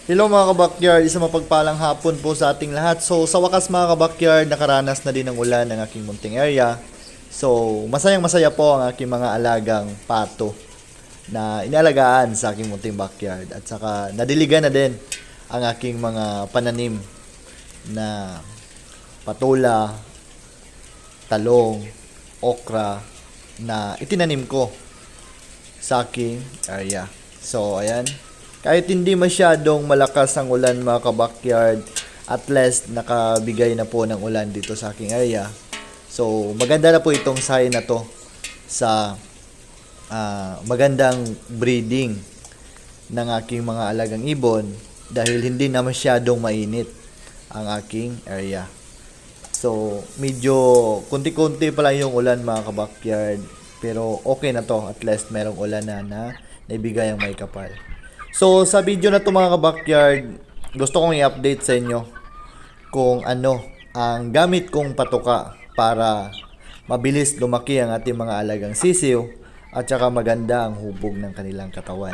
Hello mga kabakyard, isang mapagpalang hapon po sa ating lahat. So sa wakas mga kabakyard, nakaranas na din ng ulan ng aking munting area. So masayang masaya po ang aking mga alagang pato na inalagaan sa aking munting backyard. At saka nadiligan na din ang aking mga pananim na patula, talong, okra na itinanim ko sa aking area. So ayan, kahit hindi masyadong malakas ang ulan mga kabakyard, at least nakabigay na po ng ulan dito sa aking area. So maganda na po itong sign na to sa magandang breeding ng aking mga alagang ibon dahil hindi na masyadong mainit ang aking area. So medyo kunti-kunti pa lang yung ulan mga kabakyard, pero okay na to, at least merong ulan na naibigay ang may kapal. So, sa video na to mga kabakyard, gusto kong i-update sa inyo kung ano ang gamit kong patuka para mabilis lumaki ang ating mga alagang sisiw at saka maganda ang hubog ng kanilang katawan.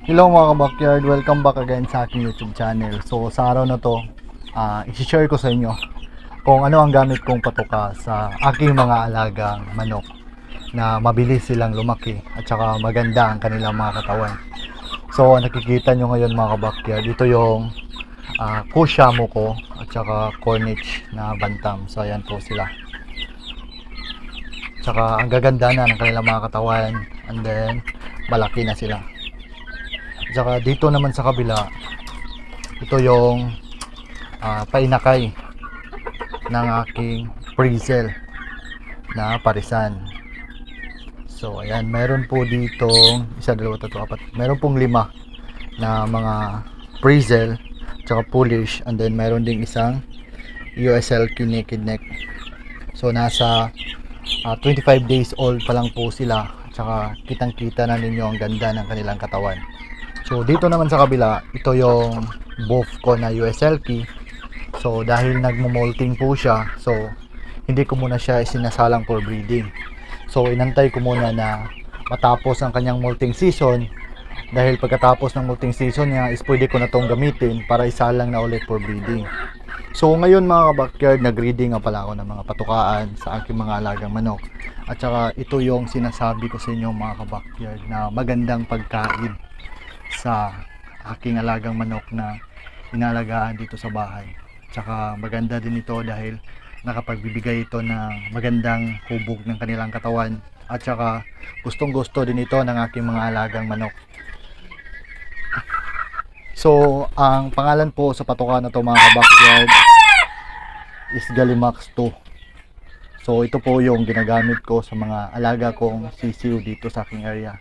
Hello mga kabakyard, welcome back again sa aking YouTube channel. So, sa araw na to, i-share ko sa inyo kung ano ang gamit kong patuka sa aking mga alagang manok na mabilis silang lumaki at saka maganda ang kanilang mga katawan. So nakikita nyo ngayon mga kabakyard, ito yung Kushamo ko at saka Cornish na bantam. So ayan po sila. Tsaka ang gaganda na ng kanilang mga katawan, and then malaki na sila. At saka dito naman sa kabila, ito yung painakay ng aking Frizzle na parisan. So ayan, meron po dito 1, 2, 3, 4, meron pong 5 na mga Frizzle tsaka Polish, and then meron ding isang USLQ naked neck. So nasa 25 days old pa lang po sila, tsaka kitang kita na ninyo ang ganda ng kanilang katawan. So dito naman sa kabila, ito yung buff ko na USLP. So dahil nagmo-molting po siya, so hindi ko muna siya isinasalang for breeding. So inantay ko muna na matapos ang kanyang molting season, dahil pagkatapos ng molting season niya is pwede ko na tong gamitin para isalang na ulit for breeding. So ngayon mga kabakyard, nag-breeding nga pala ako ng mga patukaan sa aking mga alagang manok. At saka ito yung sinasabi ko sa inyo mga kabakyard na magandang pagkain sa aking alagang manok na inalagaan dito sa bahay. Tsaka maganda din ito dahil nakapagbibigay ito ng magandang hubog ng kanilang katawan, at saka gustong gusto din ito ng aking mga alagang manok. So ang pangalan po sa patuka na to mga kabakyard is Gallimax 2. So ito po yung ginagamit ko sa mga alaga kong sisiw dito sa aking area.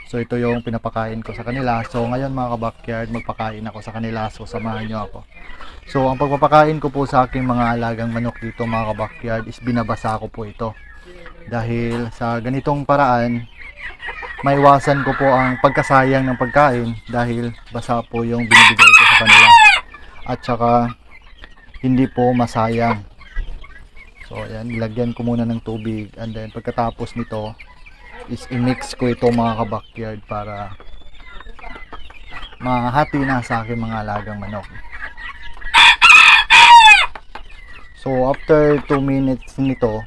So ito yung pinapakain ko sa kanila. So ngayon mga kabakyard, magpakain ako sa kanila. So samahan nyo ako. So ang pagpapakain ko po sa aking mga alagang manok dito mga kabakyard is binabasa ko po ito. Dahil sa ganitong paraan, maiwasan ko po ang pagkasayang ng pagkain dahil basa po yung binibigay ko sa kanila. At saka hindi po masayang. So ayan, ilagyan ko muna ng tubig, and then pagkatapos nito is i-mix ko ito mga kabakyard para mahati na sa aking mga alagang manok. So after 2 minutes nito,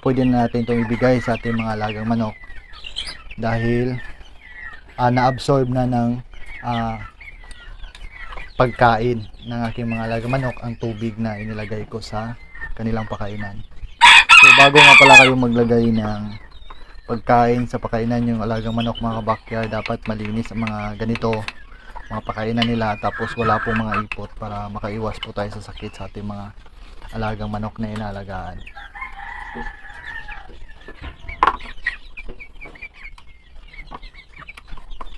pwede na natin itong ibigay sa ating mga alagang manok dahil na-absorb na ng pagkain ng aking mga alagang manok ang tubig na inilagay ko sa kanilang pakainan. So bago nga pala kayo maglagay ng pagkain sa pakainan yung alagang manok mga kabakyard, dapat malinis ang mga ganito mga pakainan nila, tapos wala pong mga ipot para makaiwas po tayo sa sakit sa ating mga alagang manok na inalagaan.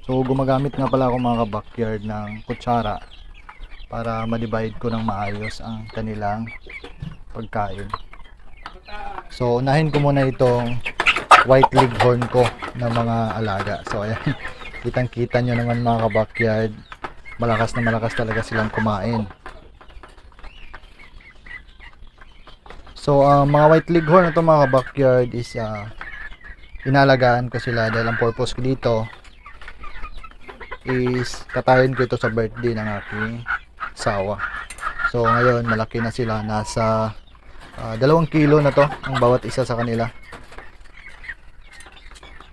So gumagamit nga pala ako mga kabakyard ng kutsara para ma-divide ko ng maayos ang kanilang pagkain. So unahin ko muna itong white leghorn ko na mga alaga. So ayan, kitang kita nyo naman mga kabakyard, malakas na malakas talaga silang kumain. So mga white leghorn na ito mga backyard is inalagaan ko sila dahil ang purpose ko dito is katayin ko ito sa birthday ng aking asawa. So ngayon malaki na sila, nasa 2 kilo na to ang bawat isa sa kanila.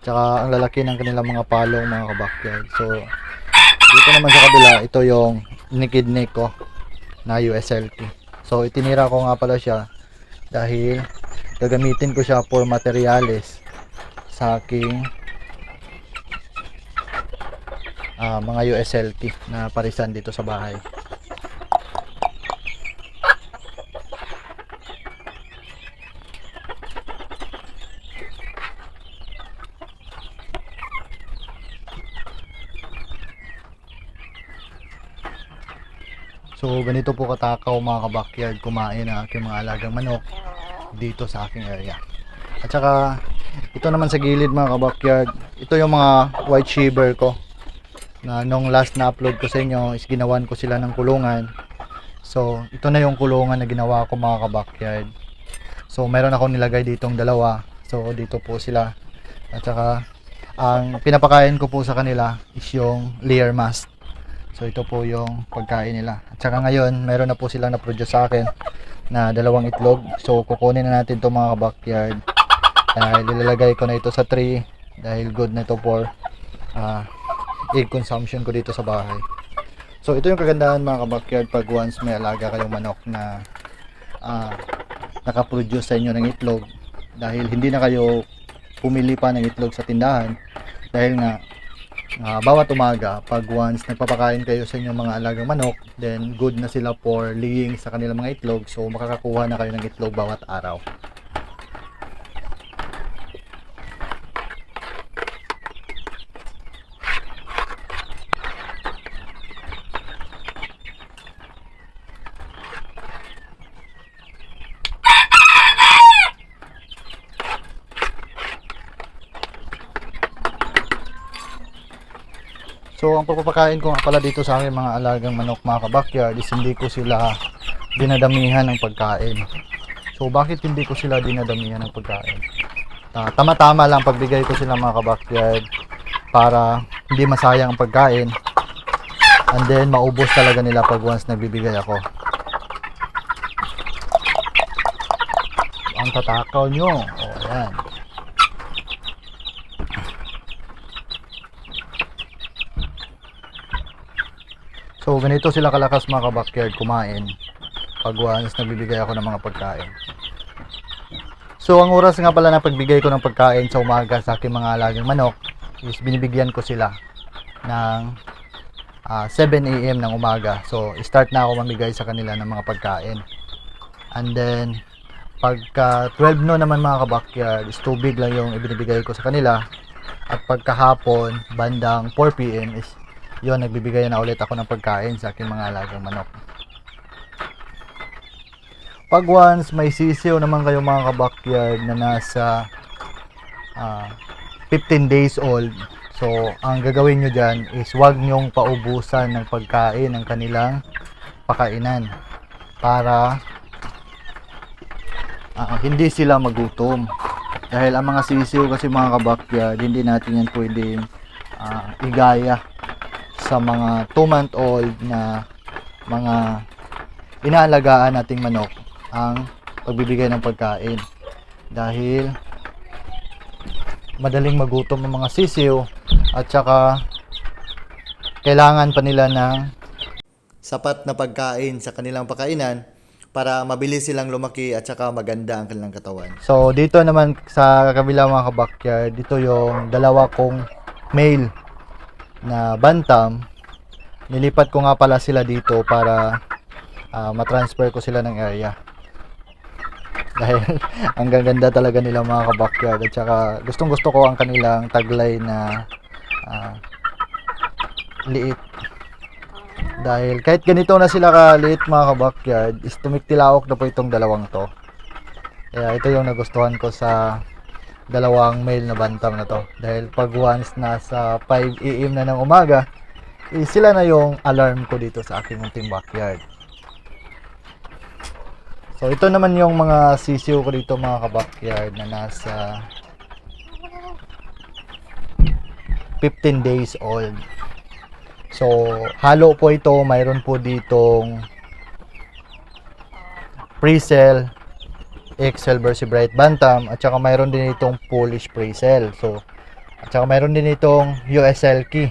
Tsaka ang lalaki ng kanilang mga palong, mga kabakyard. So dito naman sa kabila, ito yung nikidnik ko na USLT. So itinira ko nga pala siya dahil gagamitin ko siya for materials sa aking mga USLT na parisan dito sa bahay. So ganito po katakaw, mga kabakyard, kumain ang aking mga alagang manok dito sa aking area. At saka ito naman sa gilid, mga kabakyard, ito yung mga white shiver ko na nung last na upload ko sa inyo is ginawan ko sila ng kulungan. So ito na yung kulungan na ginawa ko, mga kabakyard. So meron ako nilagay ditong dalawa. So dito po sila. At saka ang pinapakain ko po sa kanila is yung layer mask. So ito po yung pagkain nila. At saka ngayon, meron na po silang na-produce sa akin na 2 itlog. So kukunin na natin itong mga backyard. Dahil ilalagay ko na ito sa tray. Dahil good na ito for egg consumption ko dito sa bahay. So ito yung kagandahan, mga kabakyard, pag once may alaga kayong manok na nakaproduce sa inyo ng itlog. Dahil hindi na kayo pumili pa ng itlog sa tindahan. Dahil nga bawat umaga, pag once nagpapakain kayo sa inyong mga alagang manok, then good na sila for laying sa kanilang mga itlog. So makakakuha na kayo ng itlog bawat araw. So ang pagpapakain ko nga pala dito sa aking mga alagang manok, mga kabakyard, is hindi ko sila dinadamihan ng pagkain. So bakit hindi ko sila dinadamihan ng pagkain? Tama-tama lang pagbigay ko sila, mga kabakyard, para hindi masayang ang pagkain. And then maubos talaga nila pag once nagbibigay ako. Ang tatakaw nyo. O yan. So ganito sila kalakas, mga kabakyard, kumain pag once nagbibigay ako ng mga pagkain. So ang oras nga pala ng pagbigay ko ng pagkain sa umaga sa aking mga alagang manok is binibigyan ko sila ng 7 AM ng umaga. So start na ako mamigay sa kanila ng mga pagkain. And then pagka 12 noon naman, mga kabakyard, is tubig lang yung ibinibigay ko sa kanila. At pagkahapon, bandang 4 PM is yun, nagbibigay na ulit ako ng pagkain sa aking mga alagang manok. Pag once may sisiw naman kayo, mga kabakyard, na nasa 15 days old, so ang gagawin nyo dyan is huwag nyong paubusan ng pagkain ng kanilang pakainan para hindi sila magutom. Dahil ang mga sisiw kasi, mga kabakyard, hindi natin yan pwedeng igaya sa mga 2-month-old na mga inaalagaan nating manok ang pagbibigay ng pagkain. Dahil madaling magutom ang mga sisiw at saka kailangan pa nila ng sapat na pagkain sa kanilang pakainan para mabilis silang lumaki at saka maganda ang kanilang katawan. So dito naman sa kabila, mga kabakyard, dito yung 2 kong male na bantam. Nilipat ko nga pala sila dito para matransfer ko sila ng area. Dahil ang gaganda talaga nila, mga kabakyard, at saka gustong gusto ko ang kanilang taglay na liit. Dahil kahit ganito na sila kaliit, mga kabakyard, is tumiktilaok na po itong 2 to. Kaya ito yung nagustuhan ko sa 2 male na bantam na to. Dahil pag once nasa 5 AM na ng umaga, sila na yung alarm ko dito sa aking munting backyard. So ito naman yung mga sisiw ko dito, mga kabakyard, na nasa 15 days old. So, halo po ito. Mayroon po ditong Presel, XL vertebrate bantam, at saka mayroon din itong Polish Presel. So, at saka mayroon din itong USL key.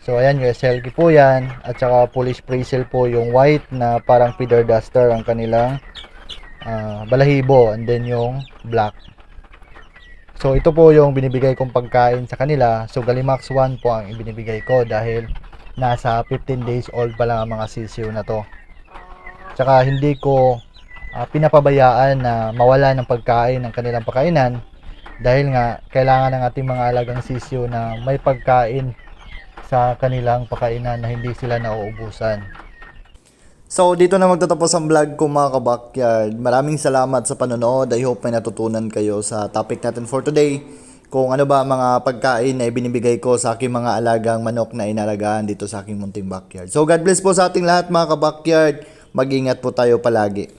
So, ayan, USL key po yan. At saka Polish Presel po yung white na parang feather duster ang kanilang balahibo. And then yung black. So, ito po yung binibigay kong pagkain sa kanila. So, Galimax 1 po ang ibinibigay ko dahil nasa 15 days old pa lang ang mga sisiw na to. Tsaka hindi ko pinapabayaan na mawala ng pagkain ng kanilang pakainan dahil nga kailangan ng ating mga alagang sisiw na may pagkain sa kanilang pakainan na hindi sila nauubusan. So, dito na magtatapos ang vlog ko mga kabakyard. Maraming salamat sa panonood. I hope may natutunan kayo sa topic natin for today. Kung ano ba mga pagkain na ibinibigay ko sa aking mga alagang manok na inalagaan dito sa aking munting backyard. So, God bless po sa ating lahat mga kabakyard. Mag-ingat po tayo palagi.